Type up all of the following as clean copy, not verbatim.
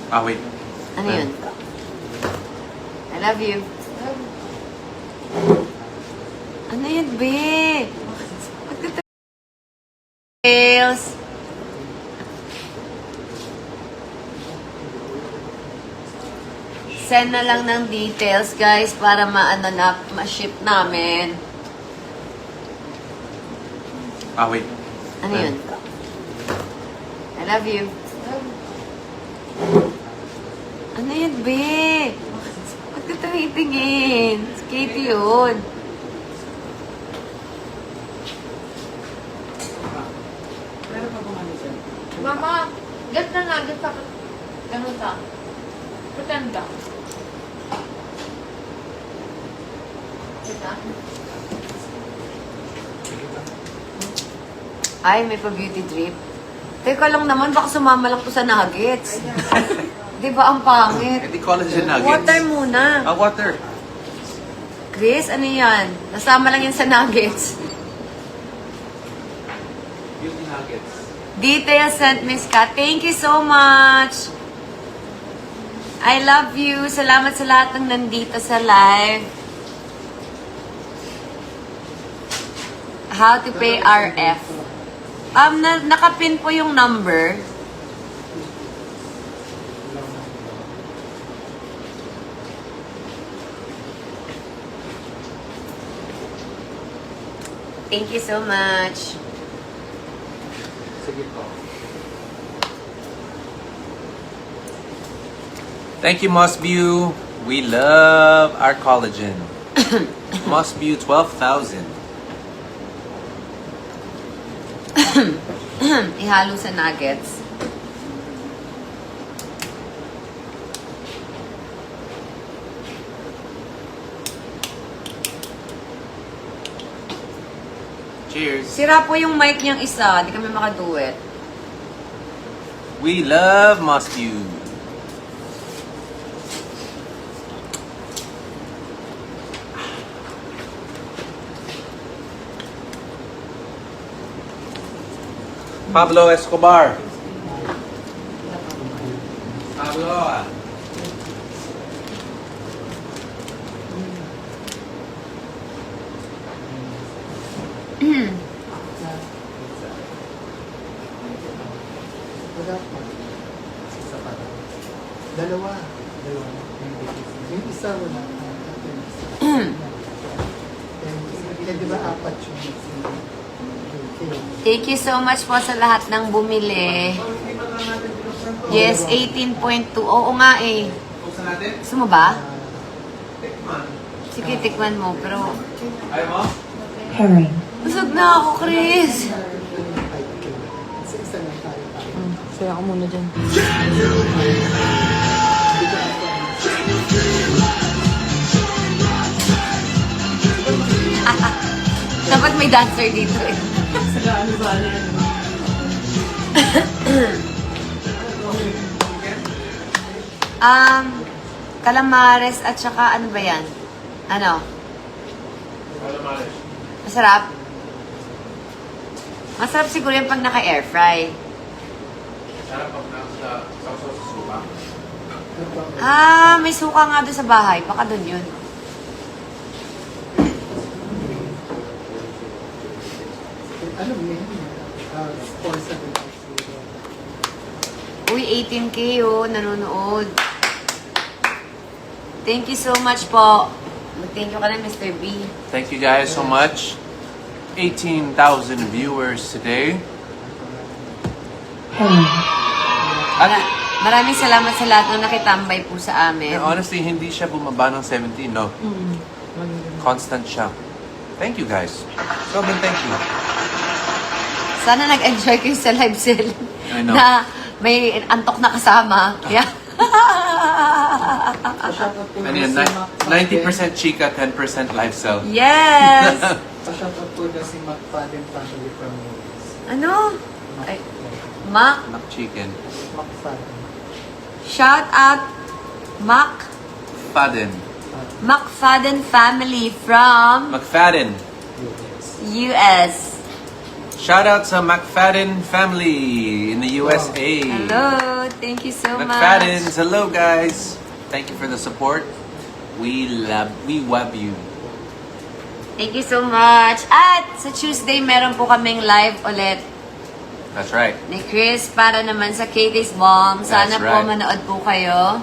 Ah, wait. Ano yun? I love you. Ano yun, be? Details. Send na lang ng details, guys, para maano na, ma-ship namin. Ah, wait. Ano yun? I love you. Ano yun, be? Ba't ka tumitingin? Si Katie yun. Mama, get na nga, get ka. Ganun ka. Pretend ka. Get na. Ay, may pa-beauty drip. Teka lang naman, baka sumama lang to sa nuggets. Di ba ang pangit? Hindi collagen nuggets. Water muna. Ah, water. Chris, ano yan? Nasama lang yan sa nuggets. Beauty nuggets. Details sent, Miss Kat. Thank you so much. I love you. Salamat sa lahat ng nandito sa live. How to pay RF. Nakapin po yung number. Thank you so much. Sige po. Thank you, Mossview. We love our collagen. Mossview 12,000. Ihalo sa nuggets. Cheers. Sira po yung mic niyang isa. Di kami makaduet. We love Mossview. Pablo Escobar. Pablo. Dalawa. Yung isa wala. Di ba apat yung Thank you so much po sa lahat ng bumili. Yes, 18.2. Oo nga eh. Buksan natin? Gusto mo ba? Tikman. Sige, tikman mo. Pero, Ayaw mo? Pairing. busog na ako, Chris. isa lang tayo. Saya ka muna dyan. Dapat may dancer dito eh. Calamares at saka ano ba yan? Ano? Masarap? Masarap siguro yan pag naka-air fry. Sarap pag nasa sausaw sa suka. May suka nga doon sa bahay. Baka doon yun. Ano yun? Sponsor. Uy, 18K oh, nanonood. Thank you so much po. Mag-thank you ka na, Mr. B. Thank you guys so much. 18,000 viewers today. Pairing. At Maraming salamat sa lahat ng nakitambay po sa amin. and honestly, hindi siya bumaba ng 17, no? Constant siya. Thank you guys. Sobrang thank you. Sana nag-enjoy kayo sa live sale. I know. Na may antok na kasama. Yeah. Ano yun? 90% chika, 10% live sell. Yes! Pa-shoutout po na si McFadden family from US. Ano? Ay, Mac. Mac chicken. McFadden. Shout out Mac. Faden. McFadden family from McFadden. US. US. Shout out to McFadden family in the USA. Hello, thank you so McFaddens, much. hello guys. Thank you for the support. We love you. Thank you so much. At sa Tuesday, meron po kaming live ulit That's right. ni Chris para naman sa Katie's Bomb. Sana That's po right. manood po kayo.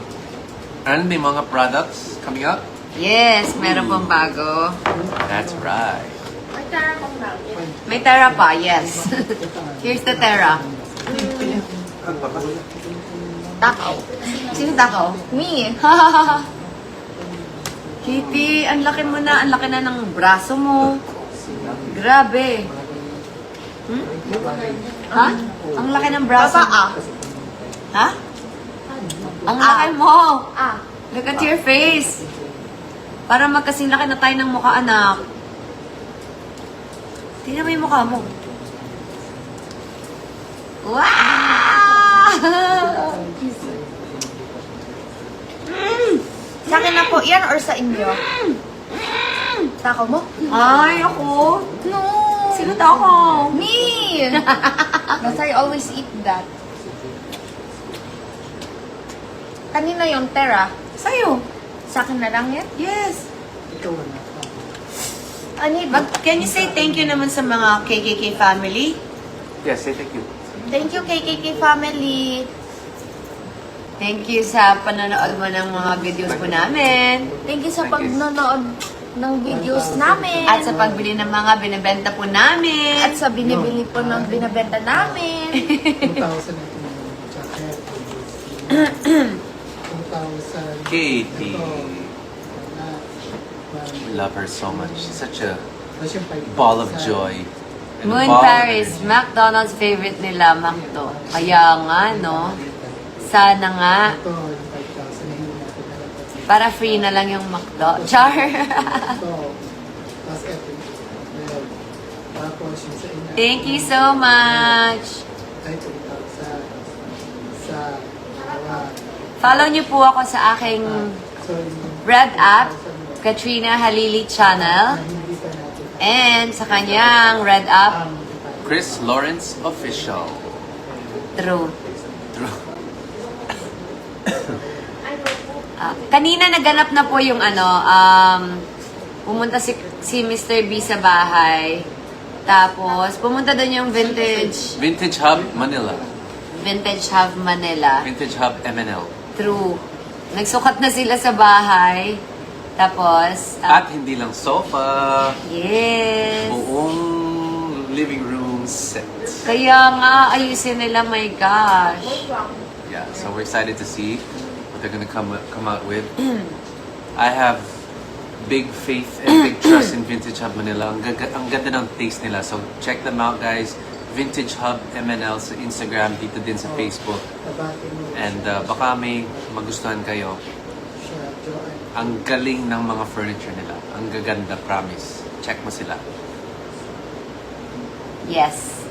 And may mga products coming up. Yes, meron pong bago. That's right. May tara kong bagay. May Terra pa, yes. Here's the Terra. Takaw. Sino takaw? Me. Kitty, ang laki mo na. Ang laki na ng braso mo. Grabe. Hmm? Ha? Ang laki ng braso mo. Ha? Ang laki mo. Look at your face. Para magkasing laki na tayo ng mukha, anak. Tingnan mo yung mukha mo. Wow! Sa akin na po yan or sa inyo? Takaw mo? Ay, ako. No. Sino takaw? Me. Because I always eat that. Kanina yung Tera. Sa'yo. Sa akin na lang yan? Yes. Ikaw na. I need But can you say thank you naman sa mga KKK family? Yes, say thank you. Thank you KKK family. Thank you sa panonood mo ng mga videos po namin. Thank you sa Thank you. pagnonood ng videos namin. At sa pagbili ng mga binibenta po namin. At sa binibili po ng binabenta namin. 2,000 ito yung jacket. 2,000. Katie. Ito. We love her so much. She's such a Tapos yung 5,000. ball of joy. And a Moon ball of Paris, energy. McDonald's favorite nila, Macdo. Kaya nga, no? Sana nga. Ito, yung 5,000 na hindi natin nalagay. Para free na lang yung Macdo. Char! Ito. Tapos ito. Ayan. Tapos yung sa ina. Thank you so much. Ay, 2,000. Sa dalawa. Follow niyo po ako sa aking So, yung Red app, 2,000 Katrina Halili channel. na hindi pa natin. And sa kanyang Red app, Chris Lawrence Official. True. Kanina naganap na po yung pumunta si Mr. B sa bahay. Tapos, pumunta doon yung Vintage Vintage Hub Manila. Hub Manila. Vintage Hub MNL. True. Nagsukat na sila sa bahay. Tapos, At hindi lang sofa, yes. buong living room set. Kaya nga, ayusin nila, my gosh. Yeah, so we're excited to see what they're gonna come out with. I have big faith and big trust in Vintage Hub Manila. Ang ganda ng taste nila. So check them out, guys. Vintage Hub MNL sa Instagram, dito din sa Facebook. Nabati mo And baka may magustuhan kayo. siya, Joanne. Ang galing ng mga furniture nila. Ang gaganda, promise. Check mo sila. Yes.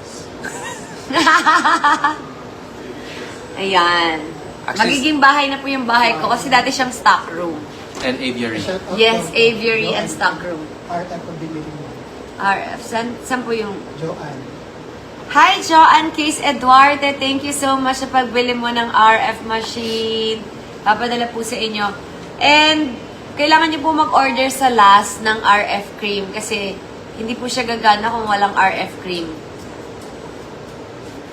Ayan. Actually- Magiging bahay na po yung bahay ko kasi dati siyang stock room. And aviary. Shout out Yes, to aviary and Joanne. stock room. Art at pabili mo. RF. Saan po yung... Joanne. Hi, Joanne Case Eduarte. Thank you so much sa pagbili mo ng RF machine. Papadala po sa inyo. And kailangan niyo po mag-order sa last ng RF cream kasi hindi po siya gagana kung walang RF cream.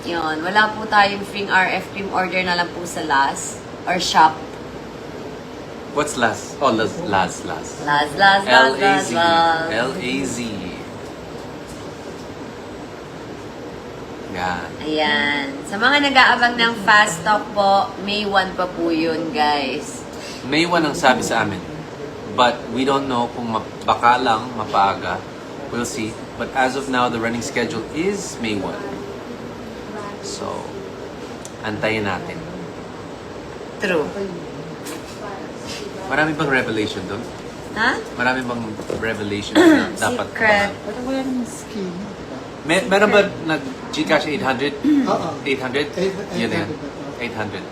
Yun. Wala po tayong free RF cream. Order na lang po sa last or shop. What's last? Oh, last. Last. L-A-Z. L-A-Z. Yan. Ayan. Sa mga nag-aabang ng fast talk po, May 1 pa po yun, guys. May 1 ang sabi sa amin. But we don't know kung baka lang, mapaaga. We'll see. But as of now, the running schedule is May 1. So, antayin natin. True. Marami bang revelation doon? Ha? Marami bang revelation na dapat Secret. Pero wala namang skin. Meron ba nag-Gcash 800? Oo. 800? Yun na yan. 800.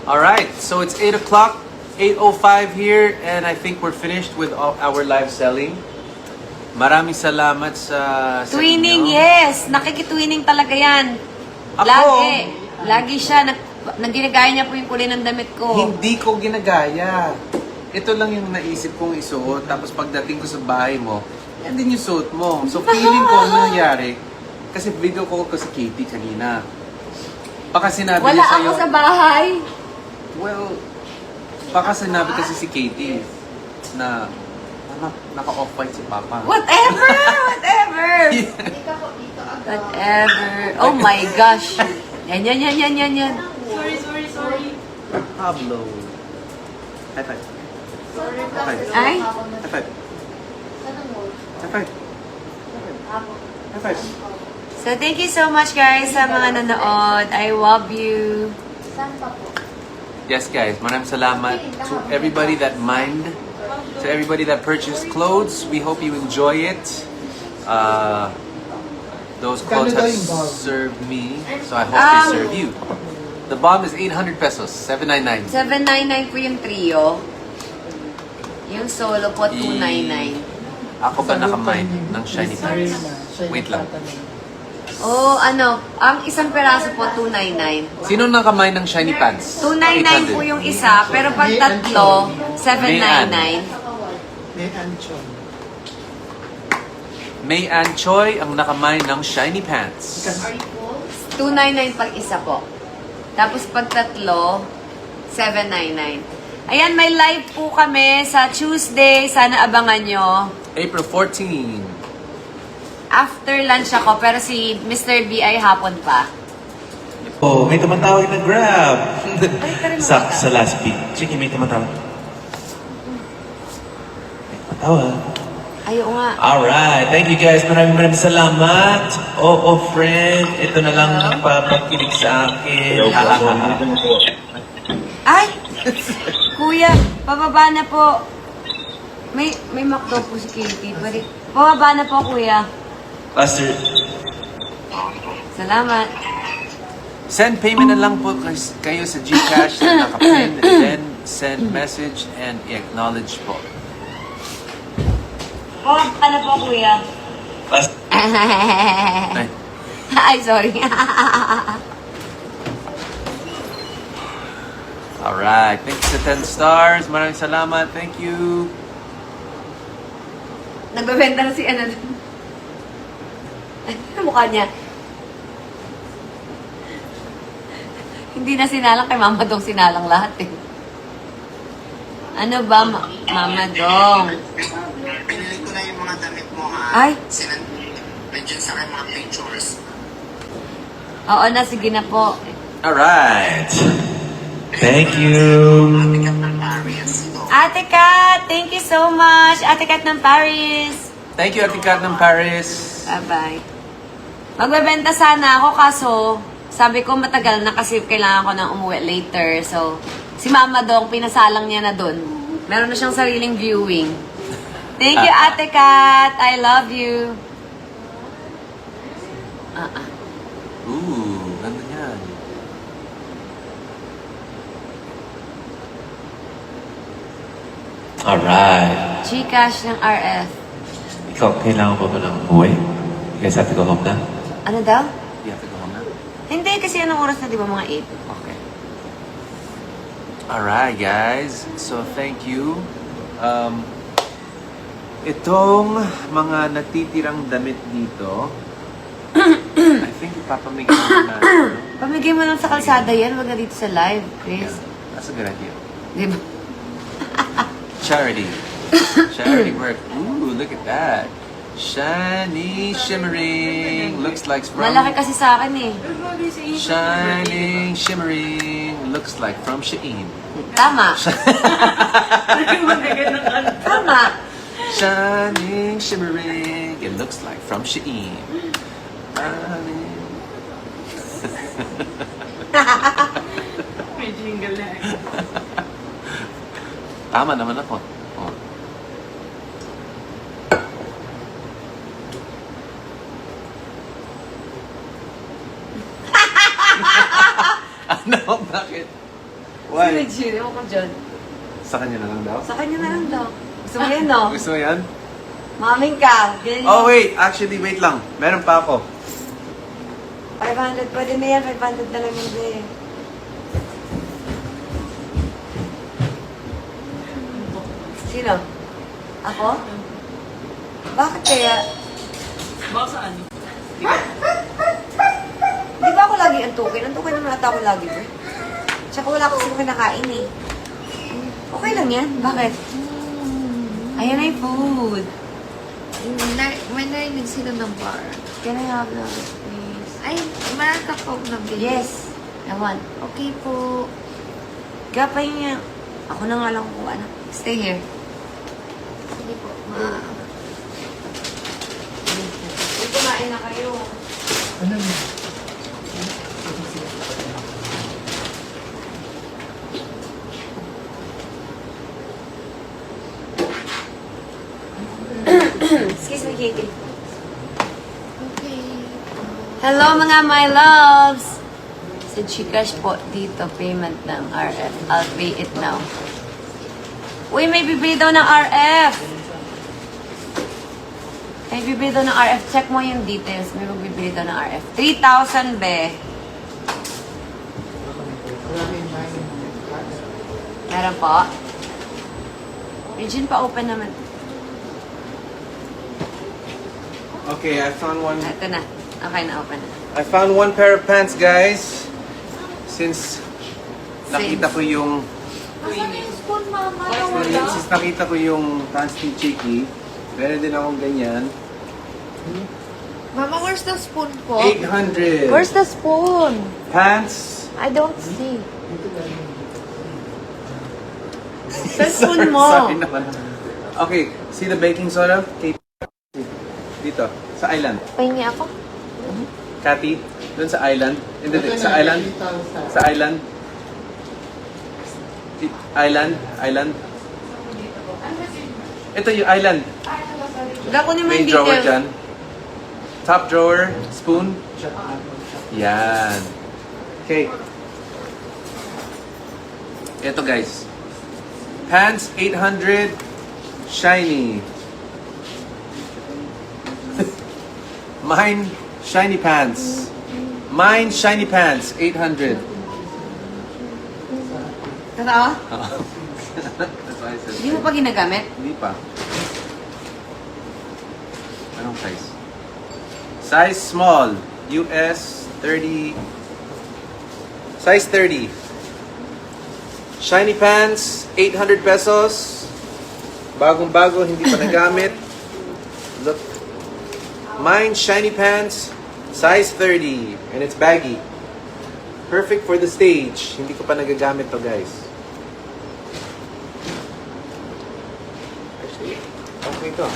Alright, so it's 8 o'clock. 8:05 here, and I think we're finished with our live selling. Maraming salamat sa Twinning, inyo. yes! Nakikitwinning talaga yan. Ako? Lagi siya. Ginagaya niya po yung kulay ng damit ko. Hindi ko ginagaya. Ito lang yung naisip kong isuot, tapos pagdating ko sa bahay mo, yan din yung suot mo. So feeling ko ano nangyari, kasi video call ko si Katie kanina. Baka sinabi Wala niya sa'yo, ako sa bahay. well, baka sinabi kasi si Katie na naka-off-white si Papa. Whatever! Whatever! Dito po, dito agad. Whatever. Oh my gosh. Yan. Sorry. Pablo. High five. Sorry, Okay. Ay? High five. Saan ang wall? High five. Ako. High five. So thank you so much guys sa mga nanonood. I love you. Saan pa po? Yes, guys. Maraming salamat to everybody that mined, to everybody that purchased clothes. We hope you enjoy it. Those clothes have served me, so I hope they serve you. The bomb is 800 pesos, 799. 799 po yung trio. Yung solo po, 299. Ako ba nakamine ng shiny pants? Wait lang. Oh, ang isang peraso po, 299. Sino nakamine ng shiny pants? 299 po yung isa, pero pag tatlo, 799. May anchon. May Ann Choi ang nakamine ng shiny pants. Are you full? 299 pag isa po. Tapos pag tatlo, 799. Ayan, may live po kami sa Tuesday. Sana abangan nyo. April 14. After lunch ako, pero si Mr. B ay hapon pa. Oh, may tumatawag na Grab. Balik ka rin sa muna. last beat. Sige, may tumatawag. May tumatawag. Ayaw nga. Alright, thank you guys. Maraming salamat. Oo, friend. Ito na lang ang papakilig sa akin. Ay! Kuya, pababa na po. May McDo po si Katie. Pababa na po, kuya. Pastor, Salamat. Send payment na lang po kayo sa GCash na nakapin, and then send message and acknowledge po. Pababa na po, kuya. Pastor, Ay, Ay, sorry. alright, thanks sa 10 stars. Maraming salamat. Thank you. Nagbebenta na si ano dun. Ay, ang mukha niya. Hindi na sinalang kay Mama Dong, sinalang lahat eh. Ano ba, Mama Dong? Pinili ko na yung mga damit mo, ha? Ay. Nandiyan sa akin mga pictures. Oo na, sige na po. alright. Thank you. Bigat ng Paris. Ate Kat, thank you so much. Ate Kat ng Paris. Thank you, Ate Kat ng Paris. Bye-bye. Magbebenta sana ako kaso sabi ko matagal na kasi kailangan ko nang umuwi later. So, si Mama Dong, pinasalang niya na dun. Meron na siyang sariling viewing. Thank you, Ate Kat. I love you. Ooh, ganda yan. Alright. Gcash ng RF. Ikaw, kailangan ko ba ng umuwi? Guys, have to go home na? Ano daw? You have to go home now? Hindi, kasi anong oras na, di ba, mga 8? Okay. Alright, guys. So, thank you. Itong mga natitirang damit dito, I think ipapamigay mo na. Pamigay mo lang sa kalsada yan, wag na dito sa live, Chris. That's a good idea. Di ba? Charity. Charity work. Ooh, look at that. Shiny, shimmering. Looks like from... Malaki kasi sa akin eh. Shining, shimmering. Looks like from Shein. Tama. Tama. Shining, shimmering. It looks like from Shein. May jingle na. Tama naman ako. Oh. Ano? Bakit? Sino Jun? Ewan ko dyan. Sa kanya na lang daw? Sa kanya na lang daw. Gusto mo yan, no? Gusto mo yan? Maming ka. Ganyan Oh, yun. wait. Actually, wait lang. Meron pa ako. 500. Pwede na yan. 500 na lang yun, be. Sino? Ako? Bakit kaya? Baka saan? Di ba ako lagi antukin? Antukin naman ata ako lagi, be. Tsaka wala kasi akong kinakain, eh. Okay lang yan. Bakit? Ayan na yung food. May narinig sila ng bar. Can I have that, please? Ay, meron ka po ng bilis. Yes. I want. Okay po. Gapay niya. Ako na nga lang kung ano. Stay here. Sige po, ma. Kumain na kayo. Ano yun? Excuse me, Katie. Okay. Hello mga my loves! Sa Gcash po dito, payment ng RF. I'll pay it now. Uy, may bibili daw ng RF! May bibili daw ng RF. Check mo yung details. May magbibili daw ng RF. 3,000, be. Wala kayong main. Meron po. Region pa open naman. Okay, I found one. Ito na. Okay na, open na. I found one pair of pants, guys. Since nakita ko yung Asan yung spoon, mama? Nawala. since nakita ko yung pants ni Chiki, meron din akong ganyan. Mama, where's the spoon po? 800 Where's the spoon? pants. I don't see. Sa spoon mo. Sorry naman. Okay, see the baking soda? Okay. Dito, sa island. Pahingi ako? Cathy, doon sa island. Hindi, sa island. Sa island. Island. Ito yung island. Gakunin mo Main yung drawer details. dyan. Top drawer, spoon. Yan. Okay. Ito guys. Pants 800 shiny. Mine shiny pants. Mine shiny pants 800. Totoo? That's why I said. Hindi mo pa ginagamit? Hindi pa. Anong size? Size small. US 30. Size 30. Shiny pants, 800 pesos. Bagong-bago, hindi pa nagamit. Look. Mine shiny pants, size 30. And it's baggy. Perfect for the stage. Hindi ko pa nagagamit to, guys. Actually, okay to.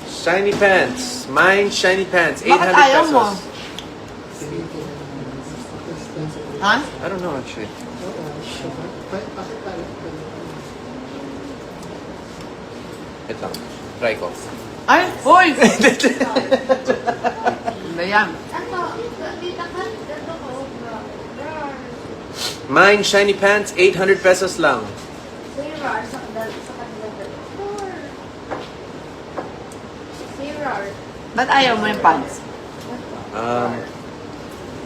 Shiny pants. Mine shiny pants, 800 Bakit ayaw pesos. mo? Ha? I don't know actually. Ito. Try ko. Ay, hoy! Ba yan? Ano? Dito ka? Dito ko. Mine shiny pants, 800 pesos lang. Sirar sa kanila. Sirar. Ba't ayaw mo yung pants?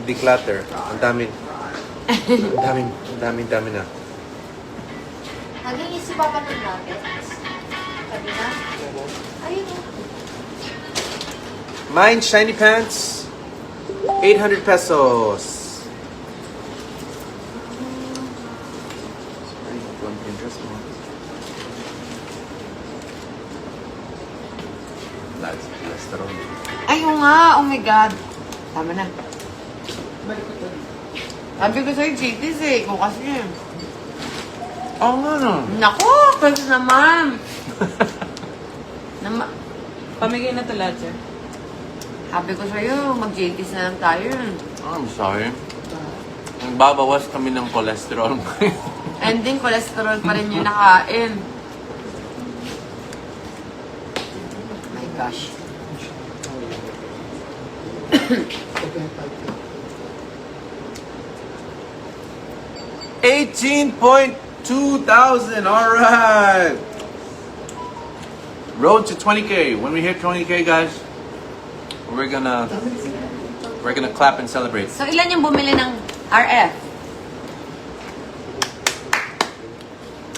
Declutter. Ang dami. Ang dami na. Hanggang isi pa pa ng natin. Kanina? Ayun o. Mine shiny pants, 800 pesos. Ay, ito ang Pinterest mo. That's cholesterol. Ay, oo nga. Oh my God. Tama na. Sabi ko sa'yo, GTs eh. Ikaw kasi. Oo nga no. Naku, kasi naman. Pamigay na to lahat, sir. Sabi ko sa'yo, mag-JTs na lang tayo. I'm sorry. Nagbabawas kami ng cholesterol. Ending, cholesterol pa rin yung nakain. My gosh. 2,000. All right. Road to 20K. When we hit 20K, guys, we're gonna clap and celebrate. So, ilan yung bumili ng RF?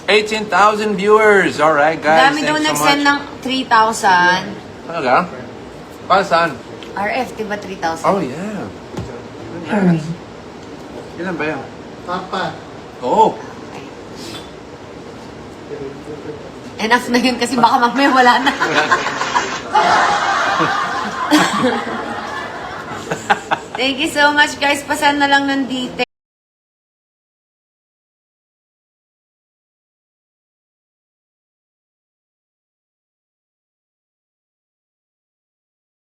18,000 viewers. All right, guys. Dami daw Thanks so nag-send much. ng 3,000. Talaga? Para saan? RF, diba 3,000? Oh, yeah. Hurry. Ilan ba yan? Papa. Oh. Enough na yun kasi baka mamaya wala na. Thank you so much guys. Pasan na lang ng details.